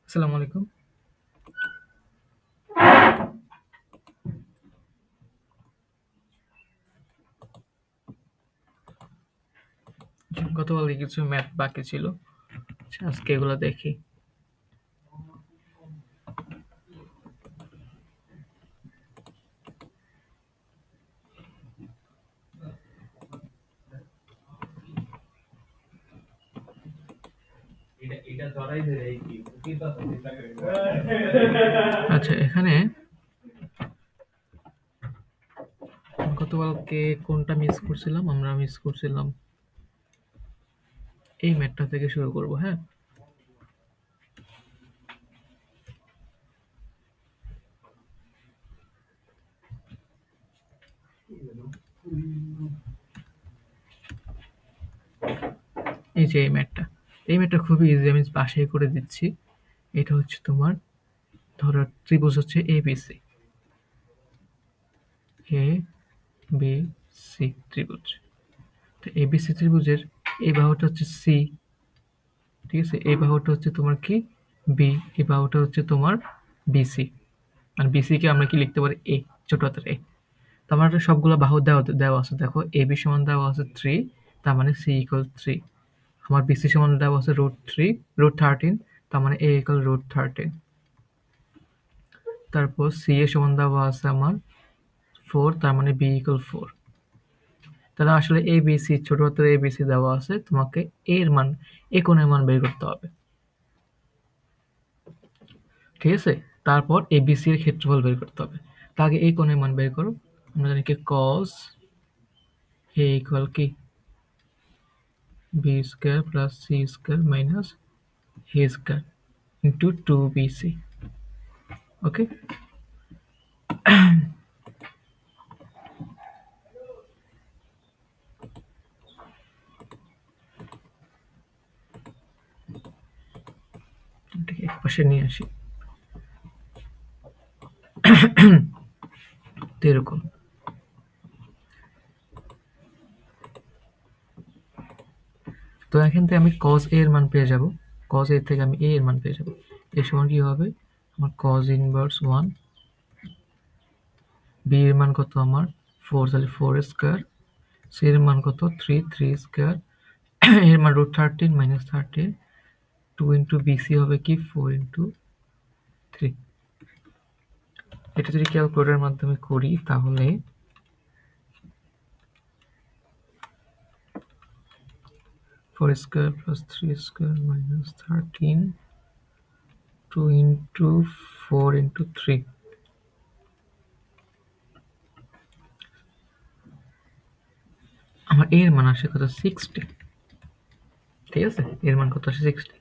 আসসালামু আলাইকুম। গতকালকে কিছু ম্যাথ বাকি ছিল। আজকে এগুলো দেখি। আচ্ছা, এখানে গতকালকে কোনটা মিস করছিলাম? আমরা মিস করছিলাম এই ম্যাথটা থেকে শুরু করব, হ্যাঁ? এই যে এই ম্যাথটা। এই ম্যাথটা খুবই ইজি, আমি পাশেই করে দিচ্ছি। এটা হচ্ছে তোমার, ধরো ত্রিভুজ হচ্ছে ABC, ABC ত্রিভুজ। তো ABC ত্রিভুজের এই বাহুটা হচ্ছে C, ঠিক আছে? এই বাহুটা হচ্ছে তোমার কি? B, এই বাহুটা হচ্ছে তোমার BC। আর BC কে আমরা কি লিখতে পারি? A, ছোট হাতের A। তো আমার সবগুলো বাহু দেওয়া আছে। দেখো AB সমান দেওয়া আছে 3, তার মানে C ইকুয়াল 3। আমার BC সমান দেওয়া আছে √3, √13, তার মানে A ইকুয়াল √13। তারপর C এর সমান দেওয়া আছে আমার 4, তার মানে B ইকুয়াল 4। তাহলে আসলে ABC, ছোট হাতের ABC দেওয়া আছে, তোমাকে এর মান, এ কোণের মান বের করতে হবে, ঠিক আছে? তারপর ABC এর ক্ষেত্রফল বের করতে হবে। তার আগে এই কোণের মান বের করো। আমরা জানি কি cos A ইকুয়াল কি B square plus C square minus A square into 2BC। ওকে, এটাকে এক পাশে নিয়ে আসি। তো এরকম। তো এখান থেকে আমি cos A এর মান পেয়ে যাব। cos A থেকে আমি A এর মান পেয়ে যাব। এর সমান কি হবে? আমার cos ইনভার্স 1। B এর মান কত আমার? 4, তাহলে 4 স্কয়ার। C এর মান কত? 3, 3 স্কয়ার। এর মান √13 মাইনাস 13। 2 ইন্টু BC হবে কি 4 ইন্টু 3। এটা যদি ক্যালকুলেটরের মাধ্যমে করি তাহলে 4 square plus 3 square minus 13, 2 into 4 into 3। আমার এর মান আসে কত? 60, ঠিক আছে? এর মান কত আসে? 60।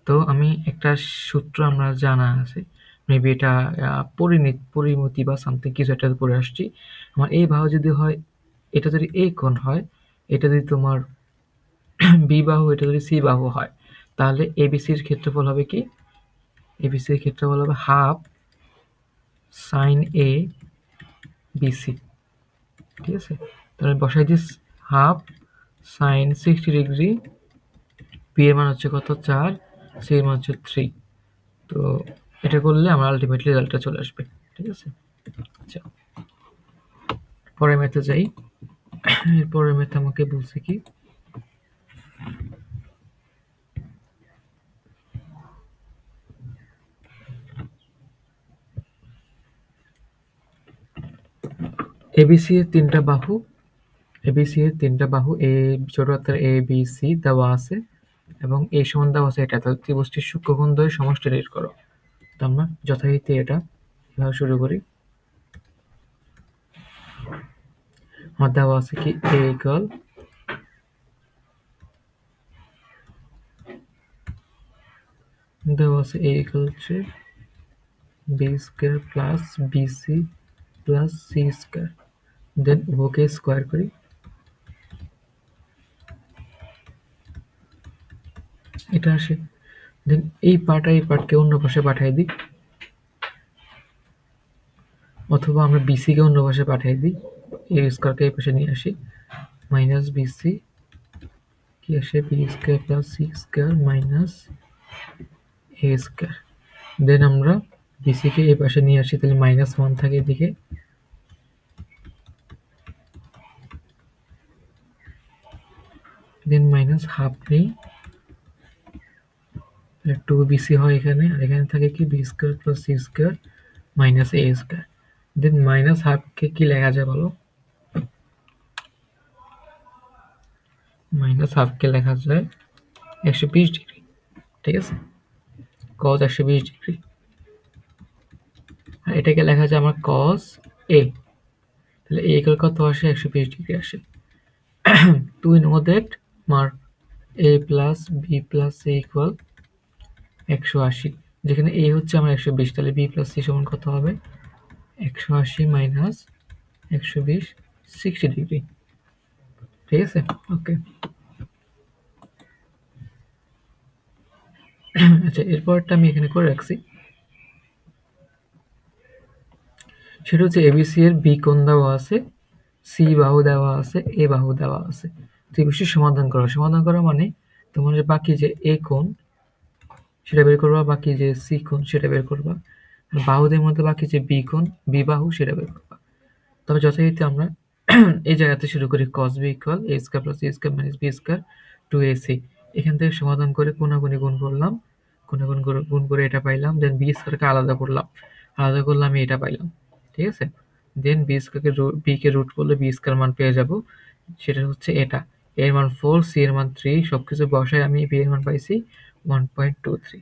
তো আমি একটা সূত্র আমরা জানা আছে, মেবি এটা পরিমিতি বা সামথিং কিছু একটা পড়ে আসছি। আমার এই বাহু যদি হয়, এটা যদি এই কোণ হয়, এটা যদি তোমার বি বাহু, এটা যদি সি বাহু হয়, তাহলে এবিসির ক্ষেত্রফল হবে কি? এবিসির ক্ষেত্রফল হবে হাফ সাইন এ বিসি, ঠিক আছে? তাহলে বসাই দিস হাফ সাইন 60 ডিগ্রি। বি এর মান হচ্ছে কত? 4, সি এর মান হচ্ছে 3। তো এটা করলে আমার আলটিমেটলি রেজাল্টটা চলে আসবে, ঠিক আছে? আচ্ছা, পরের ম্যাথে যাই। এর পরের ম্যাথে আমাকে বলছে কি, এবিসি এর তিনটা বাহু, এবিসি এর তিনটা বাহু, এ ছোট হাতের এ বি সি দেওয়া আছে এবং এ সমান দেওয়া আছে এটা। তাহলে ত্রিভুজটির সূক্ষ্মকোণ দ্বয়ের সমষ্টি বের করো। তো আমরা যথারীতি এটা এভাবে শুরু করি। আমার দেওয়া আছে কি এ ইকুয়াল দেওয়া আছে এ ইকুয়াল হচ্ছে B square plus BC plus C square. Then উভয়কে স্কয়ার করি। এটা আসে। দেন এই পার্টকে অন্য পাশে পাঠিয়ে দিই, অথবা আমরা বিসি কে অন্য পাশে পাঠিয়ে দিই। এ স্কয়ারকে এই পাশে নিয়ে আসি। মাইনাস বিসি কি আসে? B square plus C square minus A square. Then আমরা বিসি কে এই পাশে নিয়ে আসি, তাহলে -1 থাকে এদিকে। দেন -হাফ নেই, 2bc হয় এখানে, আর এখানে থাকে কি B square plus C square minus A square. Then -half কে কি লেখা যায় বলো? -হাফ কে লেখা যায় 120 ডিগ্রি, ঠিক আছে, cos 120 ডিগ্রি। আর এটাকে লেখা যায় আমার cos a, তাহলে a ইকুয়াল কত আসে? 120 ডিগ্রি আসে। To we know that mark a plus b plus c equal 180, যেখানে a হচ্ছে আমার 120, তাহলে b plus c সমান কত হবে? 180 মাইনাস 120, 60 ডিগ্রি, ঠিক আছে, ওকে। আচ্ছা, এরপরটা আমি এখানে করে রাখছি, সেটা হচ্ছে এবিসি এর বি কোণ দেওয়া আছে, সি বাহু দেওয়া আছে, এ বাহু দেওয়া আছে। ত্রিভুজটির সমাধান করা। সমাধান করা মানে তোমার যে বাকি যে এ কোণ সেটা বের করবা, বাকি যে সি কোণ সেটা বের করবা, আর বাহুদের মধ্যে বাকি যে বি কোণ, বি বাহু সেটা বের করবা। তবে যথারীতি আমরা এই জায়গাতে শুরু করি cos b equal a square plus c square minus b square 2ac। এখান থেকে সমাধান করে কোনাকুনি গুণ করলাম, কোনাকুনি গুণ করে এটা পাইলাম। দেন b স্কয়ারকে আলাদা করলাম, আলাদা করলে আমি এটা পাইলাম, ঠিক আছে। দেন b স্কয়ারকে b কে রুট করলে b স্কয়ার মান পেয়ে যাব, সেটা হচ্ছে এটা। a এর মান 4, c এর মান 3, সবকিছু বসায় আমি b এর মান পাইছি 1.23।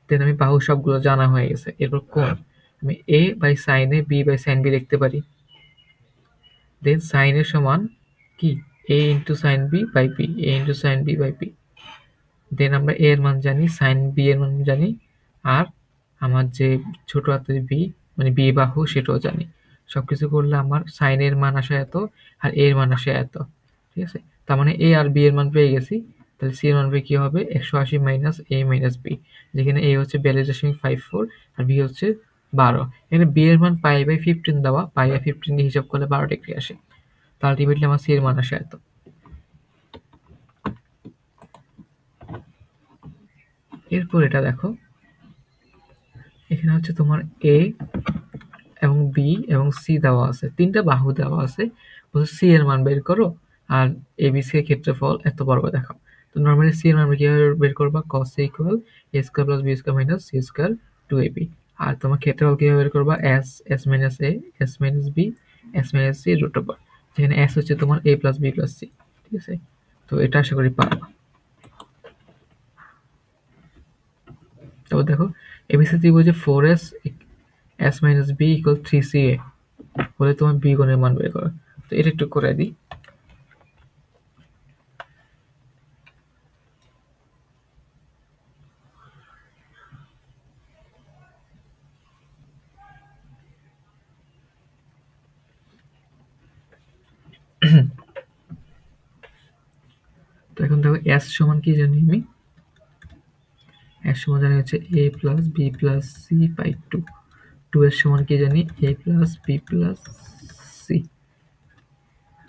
দেন আমি বাহু সবগুলো জানা হয়ে গেছে। এরপর কোণ, আমি a by sin a, b by sin b লিখতে পারি। দেন sin এর সমান কি? a into sine B by B, a into sine B by B. Then আমরা a এর মান জানি, সাইন বি এর মান জানি, আর আমার যে ছোট হাতের বি মানে বি বাহু সেটাও জানি। সবকিছু করলে আমার সাইন এর মান আসে এত, আর a এর মান আসে এত, ঠিক আছে। তার মানে a আর b এর মান পেয়ে গেছি। তাহলে c এর মান কি হবে? 180 মাইনাস a মাইনাস b, যেখানে a হচ্ছে 42.54 আর b হচ্ছে 12। এখানে b এর মান π/15 দেওয়া, π/15 দিয়ে হিসাব করলে 12 ডিগ্রি আসে। তো আলটিমেটলি আমার সি এর মান আসে এত। এরপর এটা দেখো, এখানে হচ্ছে তোমার এ এবং বি এবং সি দেওয়া আছে, তিনটা বাহু দেওয়া আছে, বলছে সি এর মান বের করো আর এবিসি এর ক্ষেত্রফল এত বর্গ দেখাও। তো নর্মালি সি এর মান কিভাবে বের করবা? cos a equal a square plus b square minus c square 2ab। আর তোমার ক্ষেত্রফল কিভাবে বের করবা? s minus a, s minus b, s minus c root over, যেখানে s হচ্ছে তোমার a plus b plus c, ঠিক আছে। তো এটা আশা করি পারবা। তারপর দেখো এবিসি ত্রিভুজে 4s s minus b equal 3ca হলে তোমার বি কোণের মান বের করো। তো এটা একটু করে দিই। তো এখন দেখো s সমান কি জানি আমি? s সমান জানি হচ্ছে a plus b plus c by 2। 2s সমান কি জানি? a plus b plus c,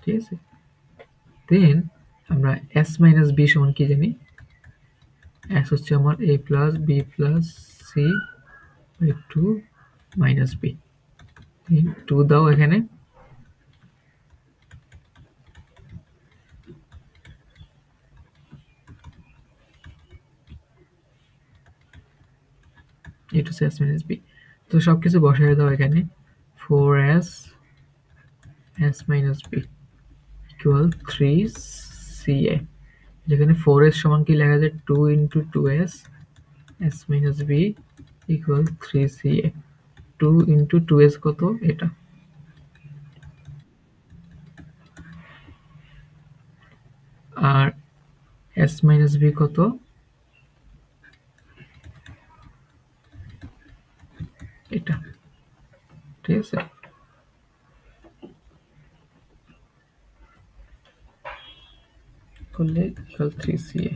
ঠিক আছে। দেন আমরা s মাইনাস b সমান কি জানি? s হচ্ছে আমার a plus b plus c by 2 minus b। 2 দাও এখানে, এটা হচ্ছে s মাইনাস b। তো সবকিছু বসায় দাও এখানে, 4s s minus b equal 3ca, যেখানে 4s সমান কি লেখা যায়? 2 into 2s s minus b equal 3ca। 2 into 2s কত? এটা। আর s মাইনাস b কত? এটা, ঠিক আছে। করলে ইকুয়াল 3ca।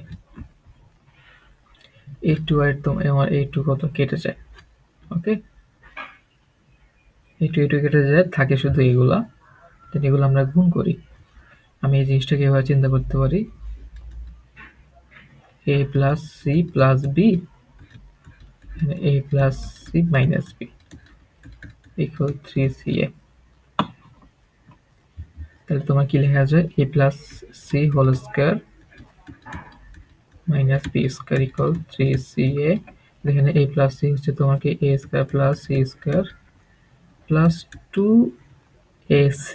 এই 2 আর আমার এই 2 কত কেটে যায়, ওকে। এই 2 কেটে যায়, থাকে শুধু এগুলা। দেন এগুলো আমরা গুণ করি। আমি এই জিনিসটাকে এভাবে চিন্তা করতে পারি, a plus c plus b এখানে a plus c minus b equal 3ca। তাহলে তোমার কি লেখা যায় a plus c whole square minus b square equal 3ca। এখানে a প্লাস সি হচ্ছে তোমাকে a square plus C square plus 2ac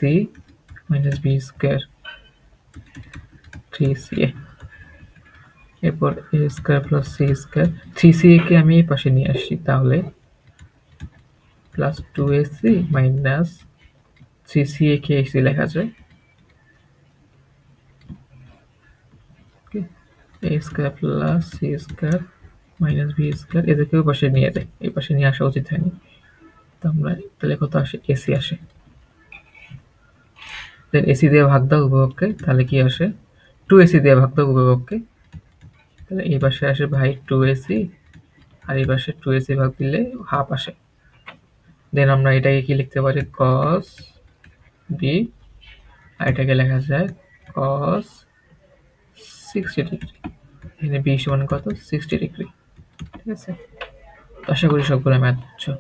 minus b square 3ca। এরপর a square plus C square 3ca কে আমি এই পাশে নিয়ে আসি, তাহলে প্লাস 2ac মাইনাস 3ca কে ac লেখা যায় a square plus C square minus b square, এদেরকে ওই পাশে নিয়ে যায়, এই পাশে নিয়ে আসা উচিত হয়নি। তো আমরা তাহলে কত আসে, ac আসে। দেন ac দিয়ে ভাগ দাও উভয়পক্ষে, তাহলে কি আসে 2ac দিয়ে ভাগ দাও উভয়পক্ষে, তাহলে এই পাশে আসে ভাই 2ac আর এই পাশে 2ac ভাগ দিলে হাফ আসে। দেন আমরা এটাকে কি লিখতে পারি cos b, আর এটাকে লেখা যায় cos 60 ডিগ্রি। এখানে b সমান কত 60 ডিগ্রি। ঠিক আছে, আশা করি সবগুলো ম্যাথ বুঝছো।